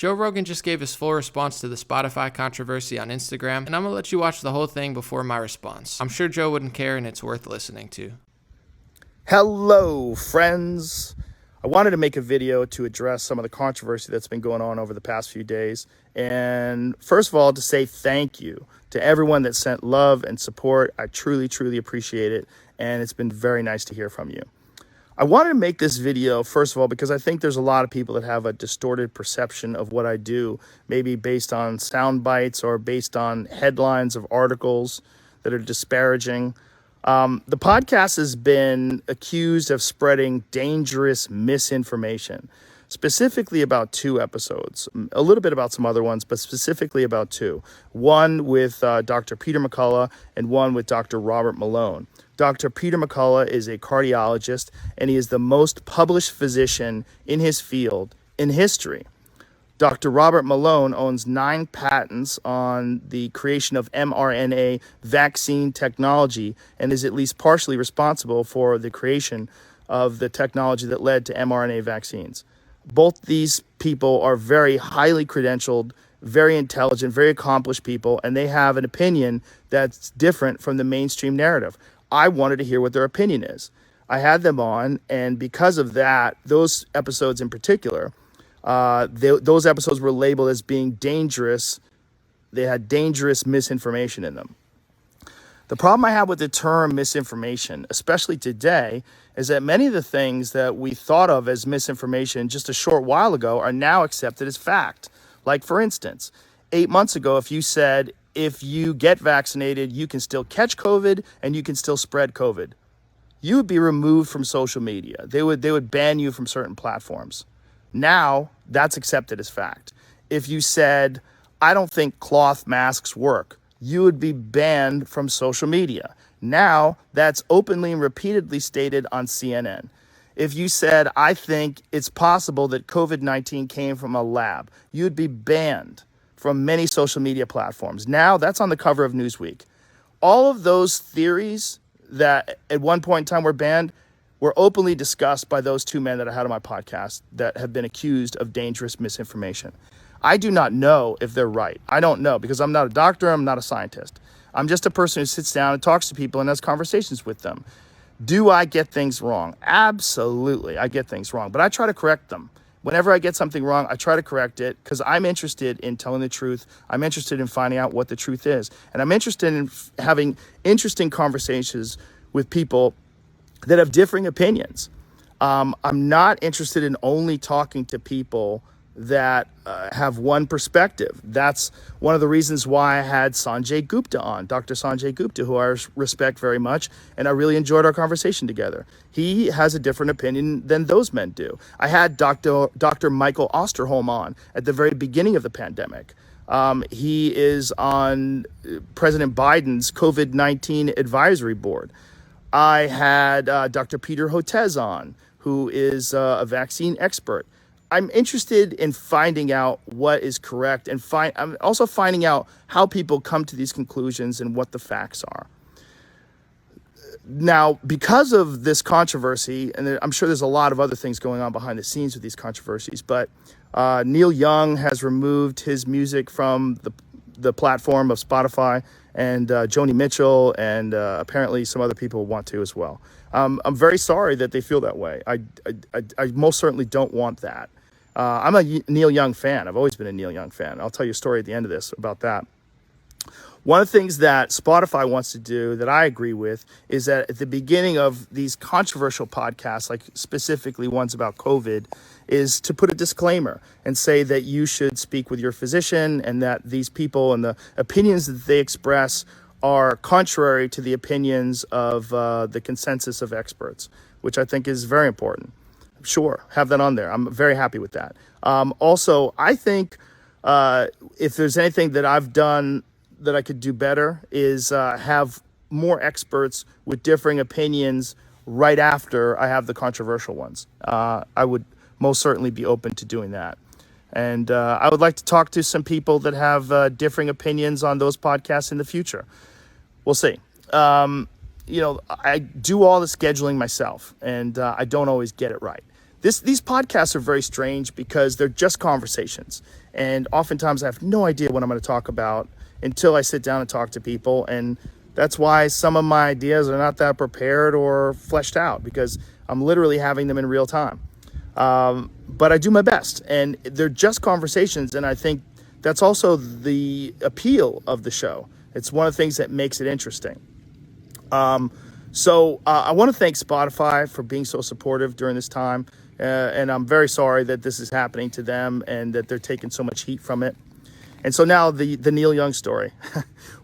Joe Rogan just gave his full response to the Spotify controversy on Instagram, and I'm gonna let you watch the whole thing before my response. I'm sure Joe wouldn't care, and it's worth listening to. Hello, friends. I wanted to make a video to address some of the controversy that's been going on over the past few days. And first of all, to say thank you to everyone that sent love and support. I truly, truly appreciate it. And it's been very nice to hear from you. I wanted to make this video, first of all, because I think there's a lot of people that have a distorted perception of what I do, maybe based on sound bites or based on headlines of articles that are disparaging. The podcast has been accused of spreading dangerous misinformation, specifically about 2 episodes, a little bit about some other ones, but specifically about 2. One with Dr. Peter McCullough and one with Dr. Robert Malone. Dr. Peter McCullough is a cardiologist, and he is the most published physician in his field in history. Dr. Robert Malone owns 9 patents on the creation of mRNA vaccine technology and is at least partially responsible for the creation of the technology that led to mRNA vaccines. Both these people are very highly credentialed, very intelligent, very accomplished people, and they have an opinion that's different from the mainstream narrative. I wanted to hear what their opinion is. I had them on, and because of that, those episodes in particular, those episodes were labeled as being dangerous. They had dangerous misinformation in them. The problem I have with the term misinformation, especially today, is that many of the things that we thought of as misinformation just a short while ago are now accepted as fact. Like, for instance, 8 months ago, if you said, if you get vaccinated, you can still catch COVID and you can still spread COVID, you would be removed from social media. They would ban you from certain platforms. Now, that's accepted as fact. If you said, I don't think cloth masks work, you would be banned from social media. Now, that's openly and repeatedly stated on CNN. If you said, I think it's possible that COVID-19 came from a lab, you'd be banned from many social media platforms. Now, that's on the cover of Newsweek. All of those theories that at one point in time were banned were openly discussed by those 2 men that I had on my podcast that have been accused of dangerous misinformation. I do not know if they're right. I don't know, because I'm not a doctor, I'm not a scientist. I'm just a person who sits down and talks to people and has conversations with them. Do I get things wrong? Absolutely, I get things wrong, but I try to correct them. Whenever I get something wrong, I try to correct it because I'm interested in telling the truth. I'm interested in finding out what the truth is. And I'm interested in having interesting conversations with people that have differing opinions. I'm not interested in only talking to people that have one perspective. That's one of the reasons why I had Sanjay Gupta on, Dr. Sanjay Gupta, who I respect very much, and I really enjoyed our conversation together. He has a different opinion than those men do. I had Dr. Michael Osterholm on at the very beginning of the pandemic. He is on President Biden's COVID-19 advisory board. I had Dr. Peter Hotez on, who is a vaccine expert. I'm interested in finding out what is correct, and I'm also finding out how people come to these conclusions and what the facts are. Now, because of this controversy, and I'm sure there's a lot of other things going on behind the scenes with these controversies, but Neil Young has removed his music from the platform of Spotify, and Joni Mitchell and apparently some other people want to as well. I'm very sorry that they feel that way. I most certainly don't want that. I'm a Neil Young fan. I've always been a Neil Young fan. I'll tell you a story at the end of this about that. One of the things that Spotify wants to do that I agree with is that at the beginning of these controversial podcasts, like specifically ones about COVID, is to put a disclaimer and say that you should speak with your physician and that these people and the opinions that they express are contrary to the opinions of the consensus of experts, which I think is very important. Sure, have that on there. I'm very happy with that. Also, I think if there's anything that I've done that I could do better is have more experts with differing opinions right after I have the controversial ones. I would most certainly be open to doing that. And I would like to talk to some people that have differing opinions on those podcasts in the future. We'll see. I do all the scheduling myself, and I don't always get it right. These podcasts are very strange because they're just conversations. And oftentimes I have no idea what I'm going to talk about until I sit down and talk to people. And that's why some of my ideas are not that prepared or fleshed out, because I'm literally having them in real time. But I do my best, and they're just conversations. And I think that's also the appeal of the show. It's one of the things that makes it interesting. So I want to thank Spotify for being so supportive during this time. And I'm very sorry that this is happening to them and that they're taking so much heat from it. And so now the Neil Young story.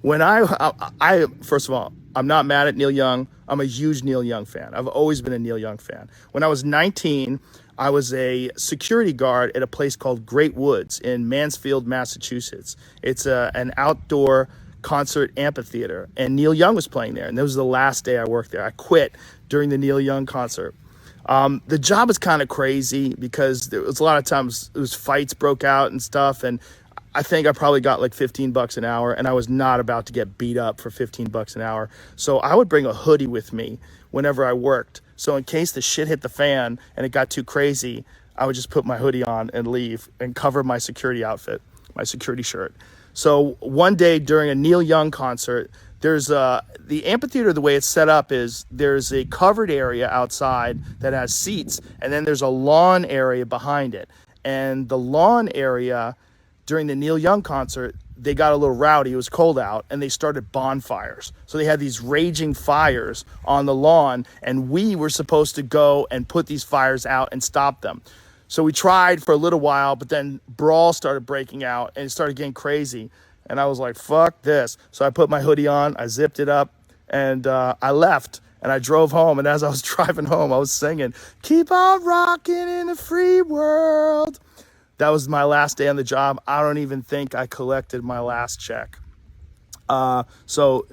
When I first of all, I'm not mad at Neil Young. I'm a huge Neil Young fan. I've always been a Neil Young fan. When I was 19, I was a security guard at a place called Great Woods in Mansfield, Massachusetts. It's an outdoor concert amphitheater, and Neil Young was playing there. And this was the last day I worked there. I quit during the Neil Young concert. The job was kind of crazy because there was a lot of times it was fights broke out and stuff. And I think I probably got like $15 an hour, and I was not about to get beat up for $15 an hour. So I would bring a hoodie with me whenever I worked. So in case the shit hit the fan and it got too crazy, I would just put my hoodie on and leave and cover my security outfit, my security shirt. So one day during a Neil Young concert, there's the amphitheater, the way it's set up is there's a covered area outside that has seats, and then there's a lawn area behind it. And the lawn area during the Neil Young concert, they got a little rowdy. It was cold out, and they started bonfires. So they had these raging fires on the lawn, and we were supposed to go and put these fires out and stop them. So we tried for a little while, but then brawl started breaking out, and it started getting crazy. And I was like, fuck this. So I put my hoodie on, I zipped it up, and I left. And I drove home, and as I was driving home, I was singing, "Keep on rocking in a free world." That was my last day on the job. I don't even think I collected my last check. So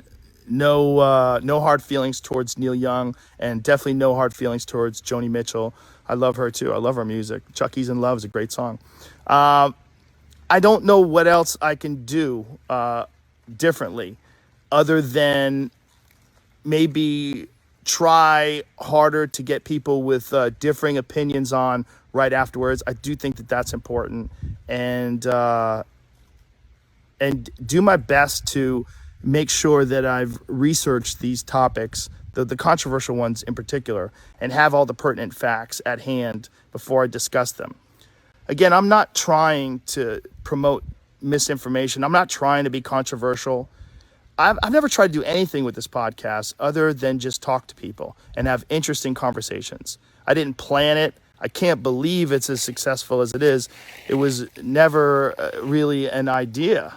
no hard feelings towards Neil Young, and definitely no hard feelings towards Joni Mitchell. I love her too. I love her music. Chucky's in Love is a great song. I don't know what else I can do differently other than maybe try harder to get people with differing opinions on right afterwards. I do think that that's important, and do my best to make sure that I've researched these topics, the controversial ones in particular, and have all the pertinent facts at hand before I discuss them. Again, I'm not trying to promote misinformation. I'm not trying to be controversial. I've never tried to do anything with this podcast other than just talk to people and have interesting conversations. I didn't plan it. I can't believe it's as successful as it is. It was never really an idea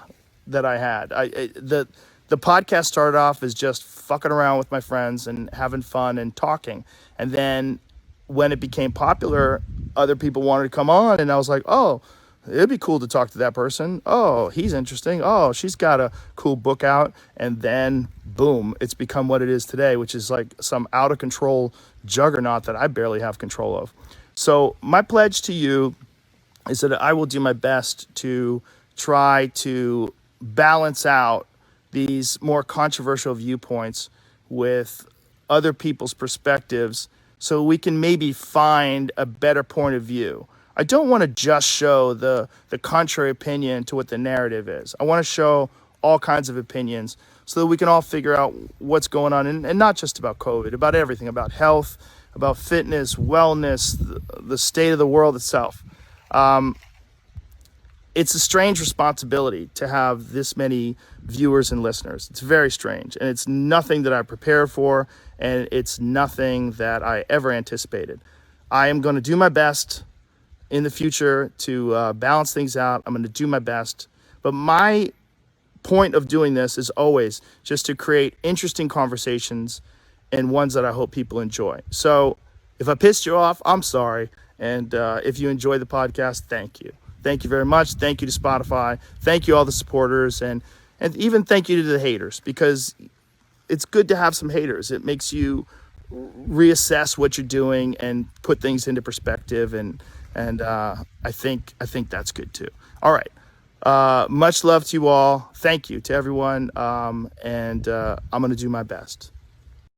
that I had. The podcast started off as just fucking around with my friends and having fun and talking. And then when it became popular, other people wanted to come on, and I was like, oh, it'd be cool to talk to that person. Oh, he's interesting. Oh, she's got a cool book out. And then, boom, it's become what it is today, which is like some out of control juggernaut that I barely have control of. So my pledge to you is that I will do my best to try to balance out these more controversial viewpoints with other people's perspectives so we can maybe find a better point of view. I don't want to just show the contrary opinion to what the narrative is. I want to show all kinds of opinions so that we can all figure out what's going on, and not just about COVID, about everything, about health, about fitness, wellness, the state of the world itself. It's a strange responsibility to have this many viewers and listeners. It's very strange, and it's nothing that I prepared for, and it's nothing that I ever anticipated. I am going to do my best in the future to balance things out. I'm going to do my best, but my point of doing this is always just to create interesting conversations and ones that I hope people enjoy. So if I pissed you off, I'm sorry. And if you enjoy the podcast, thank you. Thank you very much. Thank you to Spotify. Thank you all the supporters, and even thank you to the haters, because it's good to have some haters. It makes you reassess what you're doing and put things into perspective, and I think that's good too. All right. Much love to you all. Thank you to everyone. And I'm going to do my best.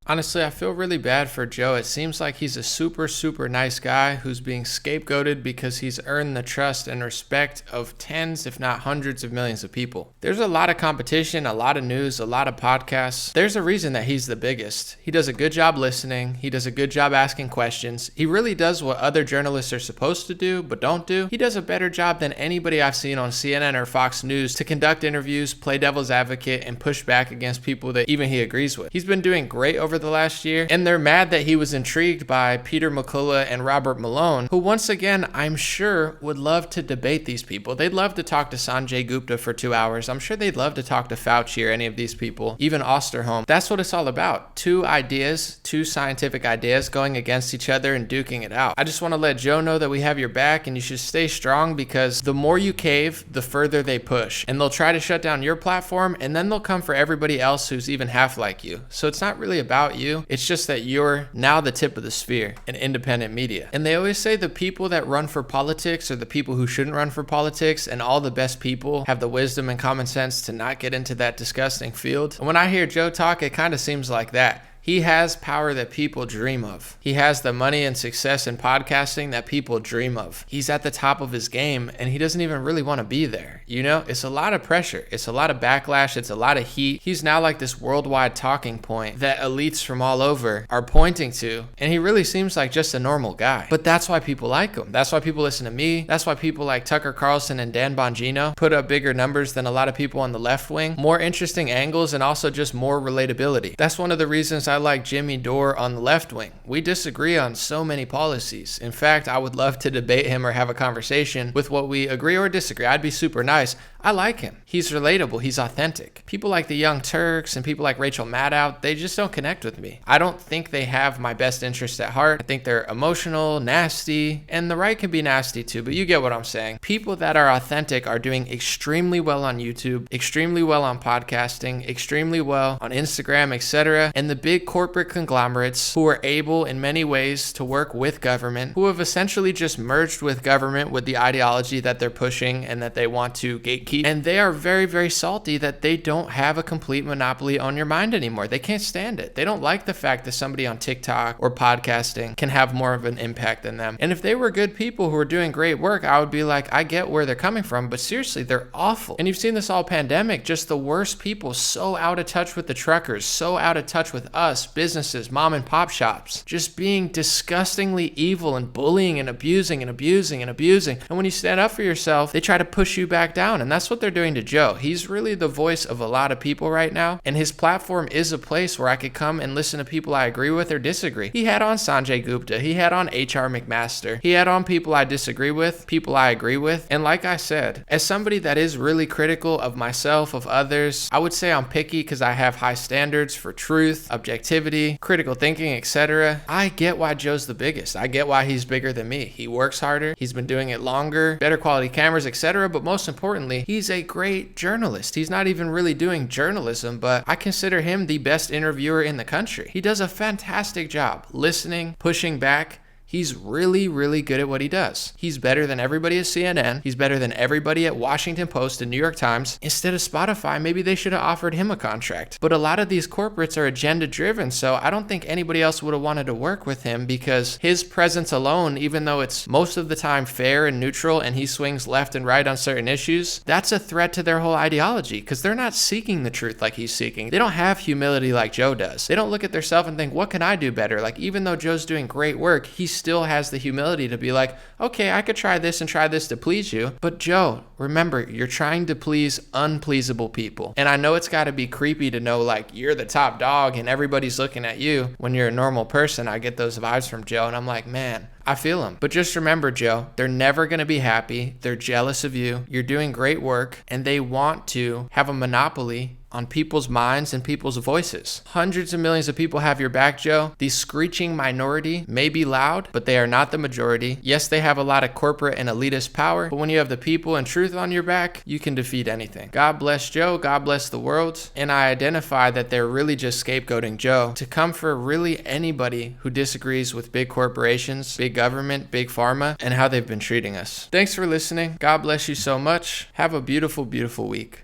Honestly, I feel really bad for Joe. It seems like he's a super, super nice guy who's being scapegoated because he's earned the trust and respect of tens, if not hundreds of millions of people. There's a lot of competition, a lot of news, a lot of podcasts. There's a reason that he's the biggest. He does a good job listening. He does a good job asking questions. He really does what other journalists are supposed to do, but don't do. He does a better job than anybody I've seen on CNN or Fox News to conduct interviews, play devil's advocate, and push back against people that even he agrees with. He's been doing great over the last year, and they're mad that he was intrigued by Peter McCullough and Robert Malone, who once again, I'm sure would love to debate these people. They'd love to talk to Sanjay Gupta for 2 hours. I'm sure they'd love to talk to Fauci or any of these people, even Osterholm. That's what it's all about. Two ideas, two scientific ideas going against each other and duking it out. I just want to let Joe know that we have your back and you should stay strong, because the more you cave, the further they push, and they'll try to shut down your platform, and then they'll come for everybody else who's even half like you. So it's not really about you. It's just that you're now the tip of the spear in independent media. And they always say the people that run for politics are the people who shouldn't run for politics, and all the best people have the wisdom and common sense to not get into that disgusting field. And when I hear Joe talk, it kind of seems like that. He has power that people dream of. He has the money and success in podcasting that people dream of. He's at the top of his game, and he doesn't even really want to be there. You know, it's a lot of pressure. It's a lot of backlash. It's a lot of heat. He's now like this worldwide talking point that elites from all over are pointing to, and he really seems like just a normal guy. But that's why people like him. That's why people listen to me. That's why people like Tucker Carlson and Dan Bongino put up bigger numbers than a lot of people on the left wing. More interesting angles, and also just more relatability. That's one of the reasons I like Jimmy Dore on the left wing. We disagree on so many policies. In fact, I would love to debate him or have a conversation with what we agree or disagree. I'd be super nice. I like him. He's relatable. He's authentic. People like the Young Turks and people like Rachel Maddow, they just don't connect with me. I don't think they have my best interest at heart. I think they're emotional, nasty, and the right can be nasty too, but you get what I'm saying. People that are authentic are doing extremely well on YouTube, extremely well on podcasting, extremely well on Instagram, etc. And the big corporate conglomerates who are able in many ways to work with government, who have essentially just merged with government with the ideology that they're pushing and that they want to gatekeep. And they are very, very salty that they don't have a complete monopoly on your mind anymore. They can't stand it. They don't like the fact that somebody on TikTok or podcasting can have more of an impact than them. And if they were good people who were doing great work, I would be like, I get where they're coming from, but seriously, they're awful. And you've seen this all pandemic, just the worst people, so out of touch with the truckers, so out of touch with us, businesses, mom and pop shops, just being disgustingly evil and bullying and abusing and abusing and abusing. And when you stand up for yourself, they try to push you back down. And that's what they're doing to Joe. He's really the voice of a lot of people right now. And his platform is a place where I could come and listen to people I agree with or disagree. He had on Sanjay Gupta. He had on H.R. McMaster. He had on people I disagree with, people I agree with. And like I said, as somebody that is really critical of myself, of others, I would say I'm picky because I have high standards for truth, objectivity, critical thinking, etc. I get why Joe's the biggest. I get why he's bigger than me. He works harder. He's been doing it longer, better quality cameras, etc. But most importantly, he's a great journalist. He's not even really doing journalism, but I consider him the best interviewer in the country. He does a fantastic job listening, pushing back. He's really, really good at what he does. He's better than everybody at CNN. He's better than everybody at Washington Post and New York Times. Instead of Spotify, maybe they should have offered him a contract. But a lot of these corporates are agenda driven, so I don't think anybody else would have wanted to work with him, because his presence alone, even though it's most of the time fair and neutral and he swings left and right on certain issues, that's a threat to their whole ideology, because they're not seeking the truth like he's seeking. They don't have humility like Joe does. They don't look at themselves and think, what can I do better? Like, even though Joe's doing great work, he's still has the humility to be like, okay, I could try this and try this to please you. But Joe, remember, you're trying to please unpleasable people. And I know it's got to be creepy to know like you're the top dog and everybody's looking at you when you're a normal person. I get those vibes from Joe and I'm like, man, I feel him. But just remember, Joe, they're never going to be happy. They're jealous of you. You're doing great work and they want to have a monopoly on people's minds and people's voices. Hundreds of millions of people have your back, Joe. The screeching minority may be loud, but they are not the majority. Yes, they have a lot of corporate and elitist power, but when you have the people and truth on your back, you can defeat anything. God bless Joe. God bless the world. And I identify that they're really just scapegoating Joe to come for really anybody who disagrees with big corporations, big government, big pharma, and how they've been treating us. Thanks for listening. God bless you so much. Have a beautiful, beautiful week.